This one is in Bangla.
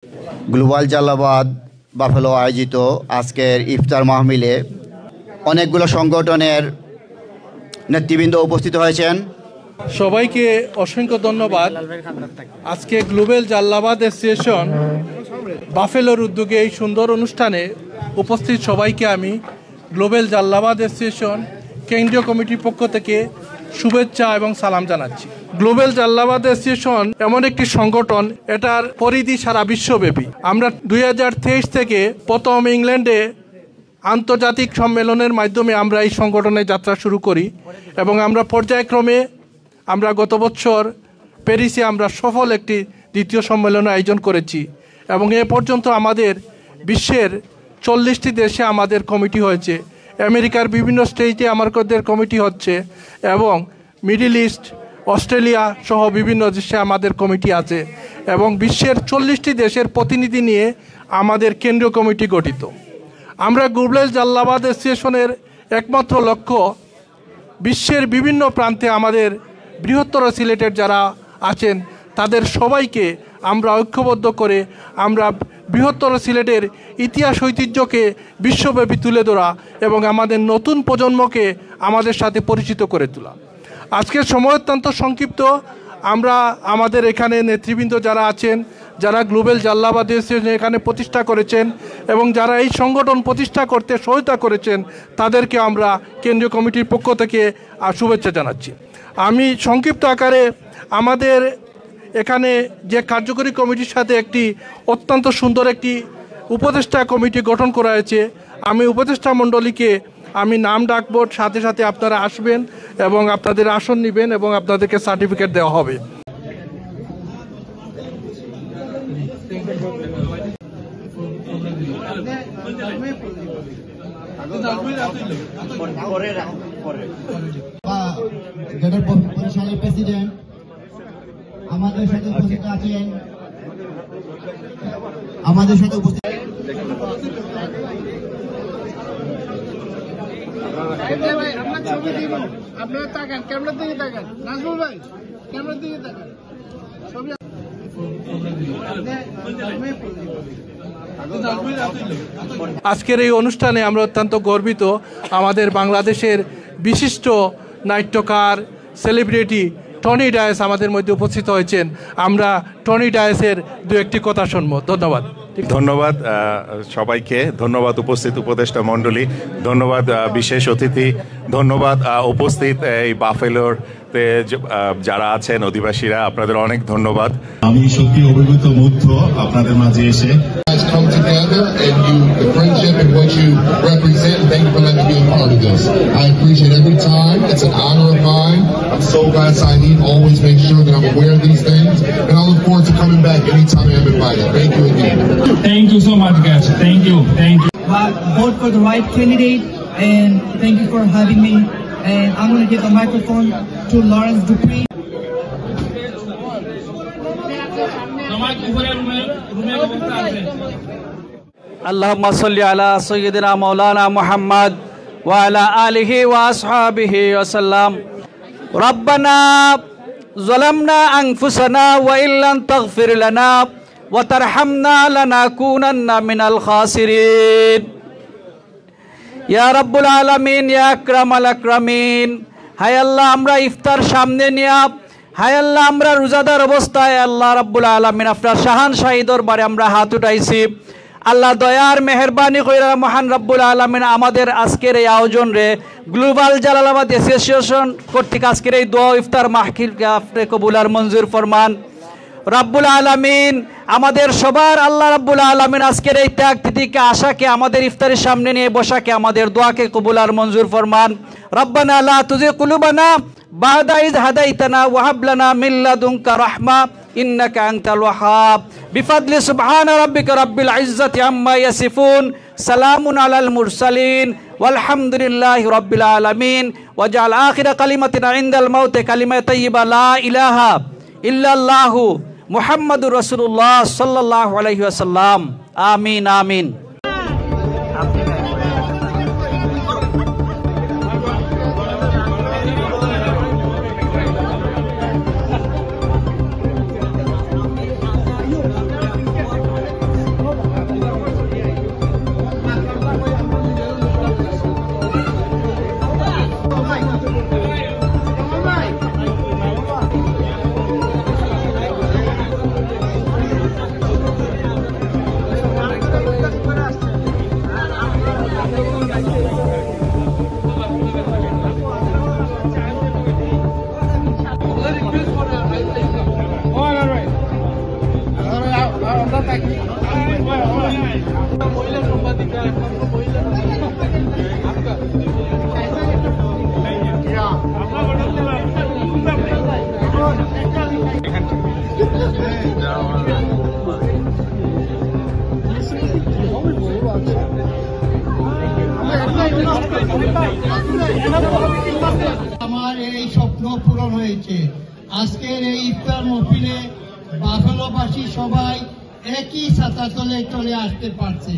গ্লোবাল জালালাবাদ বাফেলো আয়োজিত আজকের ইফতার মাহফিলে অনেকগুলো সংগঠনের নেতৃবৃন্দ উপস্থিত হয়েছেন। সবাইকে অসংখ্য ধন্যবাদ। আজকে গ্লোবাল জালালাবাদ অ্যাসোসিয়েশন বাফেলোর উদ্যোগে এই সুন্দর অনুষ্ঠানে উপস্থিত সবাইকে আমি গ্লোবাল জালালাবাদ অ্যাসোসিয়েশন কেন্দ্রীয় কমিটির পক্ষ থেকে শুভেচ্ছা এবং সালাম জানাচ্ছি। গ্লোবাল জালালাবাদ অ্যাসোসিয়েশন এমন একটি সংগঠন, এটার পরিধি সারা বিশ্বব্যাপী। আমরা 2023 থেকে প্রথম ইংল্যান্ডে আন্তর্জাতিক সম্মেলনের মাধ্যমে আমরা এই সংগঠনের যাত্রা শুরু করি এবং আমরা পর্যায়ক্রমে আমরা গত বছর প্যারিসে আমরা সফল একটি দ্বিতীয় সম্মেলনের আয়োজন করেছি এবং এ পর্যন্ত আমাদের বিশ্বের 40টি দেশে আমাদের কমিটি হয়েছে। আমেরিকার বিভিন্ন স্টেটে আমাদের কমিটি হচ্ছে এবং মিডল ইস্ট, অস্ট্রেলিয়া সহ বিভিন্ন দেশে আমাদের কমিটি আছে এবং বিশ্বের 40টি দেশের প্রতিনিধি নিয়ে আমাদের কেন্দ্রীয় কমিটি গঠিত। আমরা গ্লোবাল জালালাবাদ অ্যাসোসিয়েশনের একমাত্র লক্ষ্য বিশ্বের বিভিন্ন প্রান্তে আমাদের বৃহত্তর সিলেটের যারা আছেন তাদের সবাইকে আমরা ঐক্যবদ্ধ করে আমরা বৃহত্তর সিলেটের ইতিহাস ঐতিহ্যকে বিশ্বব্যাপী তুলে ধরা এবং আমাদের নতুন প্রজন্মকে আমাদের সাথে পরিচিত করে তোলা। আজকের সময় অত্যন্ত সংক্ষিপ্ত। আমরা আমাদের এখানে নেতৃবৃন্দ যারা আছেন, যারা গ্লোবাল জালালাবাদ অ্যাসোসিয়েশন এখানে প্রতিষ্ঠা করেছেন এবং যারা এই সংগঠন প্রতিষ্ঠা করতে সহায়তা করেছেন তাদেরকে আমরা কেন্দ্রীয় কমিটির পক্ষ থেকে শুভেচ্ছা জানাচ্ছি। আমি সংক্ষিপ্ত আকারে আমাদের এখানে যে কার্যকরী কমিটির সাথে একটি অত্যন্ত সুন্দর একটি উপদেষ্টা কমিটি গঠন করা হয়েছে। আমি উপদেষ্টা মণ্ডলীকে আমি নাম ডাকব, সাথে সাথে আপনারা আসবেন এবং আপনাদের আসন নেবেন এবং আপনাদেরকে সার্টিফিকেট দেওয়া হবে। প্রেসিডেন্ট আমাদের সাথে উপস্থিত আছেন, আমাদের সাথে উপস্থিত আপনারা তাকান, ক্যামেরার দিকে তাকান। নাজমুল ভাই ক্যামেরার দিকে তাকান। আজকের এই অনুষ্ঠানে আমরা অত্যন্ত গর্বিত। আমাদের বাংলাদেশের বিশিষ্ট নাট্যকার সেলিব্রিটি টনি ডায়েস আমাদের মধ্যে উপস্থিত হয়েছেন। আমরা টনি ডায়েসের দু একটি কথা শুনবো। ধন্যবাদ। ধন্যবাদ সবাইকে, ধন্যবাদ উপস্থিত উপদেষ্টা মণ্ডলী, ধন্যবাদ বিশেষ অতিথি, ধন্যবাদ উপস্থিত এই বাফেলোর যারা আছেন অধিবাসীরা, আপনাদের অনেক ধন্যবাদ। আমি সত্যি অভিভূত মুগ্ধ আপনাদের মাঝে এসে। Come together and the friendship and what you represent. Thank you for letting me be a part of this. I appreciate every time. It's an honor of mine. I'm so glad Saeed always makes sure that I'm aware of these things, and I look forward to coming back anytime I'm invited. Thank you again. Thank you so much, guys. Thank you. Vote for the right candidate, and thank you for having me. And I'm going to give the microphone to Lawrence Dupree. Allahumma salli ala sayyidina maulana Muhammad wa ala alihi wa ashabihi wa sallam. Rabbana zalamna anfusana wa illam taghfir lana wa tarhamna lanakunanna minal khasirin. Ya Rabbul Alamin, Ya Akramal Akramin, হায় আল্লাহ আমরা ইফতার সামনে নিয়ে, হায় আল্লাহ আমরা রোজাদার অবস্থায় আল্লাহ রাব্বুল আলামিন আপনার শাহানশাহী দরবারে আমরা হাত উঠাইছি। আল্লাহ দয়ার মেহেরবানি কইরা মহান রাব্বুল আলামিন আমাদের আজকের এই আয়োজন রে গ্লোবাল জালালাবাদ অ্যাসোসিয়েশন কর্তৃক আজকের এই দোয়া ইফতার মাহফিলকে আপনি কবুল আর মঞ্জুর ফরমান। রাব্বুল আলামিন আমাদের সবার আল্লাহ রাব্বুল আলামিন আজকের এই ত্যাগ তিতিকে আশাকে আমাদের ইফতারের সামনে নিয়ে বসাকে আমাদের দোয়াকে কবুল আর মঞ্জুর ফরমান। রব্বানা লা তুযিগ কুলুবানা বা'দা ইয হাদাইতানা ওয়া হাব লানা মিন লাদুনকা রাহমা ইন্নাকা আনতাল ওয়াহ্হাব। বিফাদলি সুবহানা রাব্বিকা রাব্বিল ইজ্জাতি আম্মা ইয়াসিফুন, সালামুন আলাল মুরসালিন, ওয়ালহামদুলিল্লাহি রাব্বিল আলামিন। ওয়াজআল আখিরা কালিমাতিনা ইনদাল মাউতি কালিমা তাইয়্যিবা লা ইলাহা ইল্লাল্লাহু মুহাম্মাদুর রাসূলুল্লাহ সাল্লাল্লাহু আলাইহি ওয়াসাল্লাম। আমিন আমিন। আমার এই স্বপ্ন পূরণ হয়েছে। আজকের এই ইফতার মহফিলে বাফেলোবাসী সবাই একই ছাতাতলে চলে আসতে পারছে।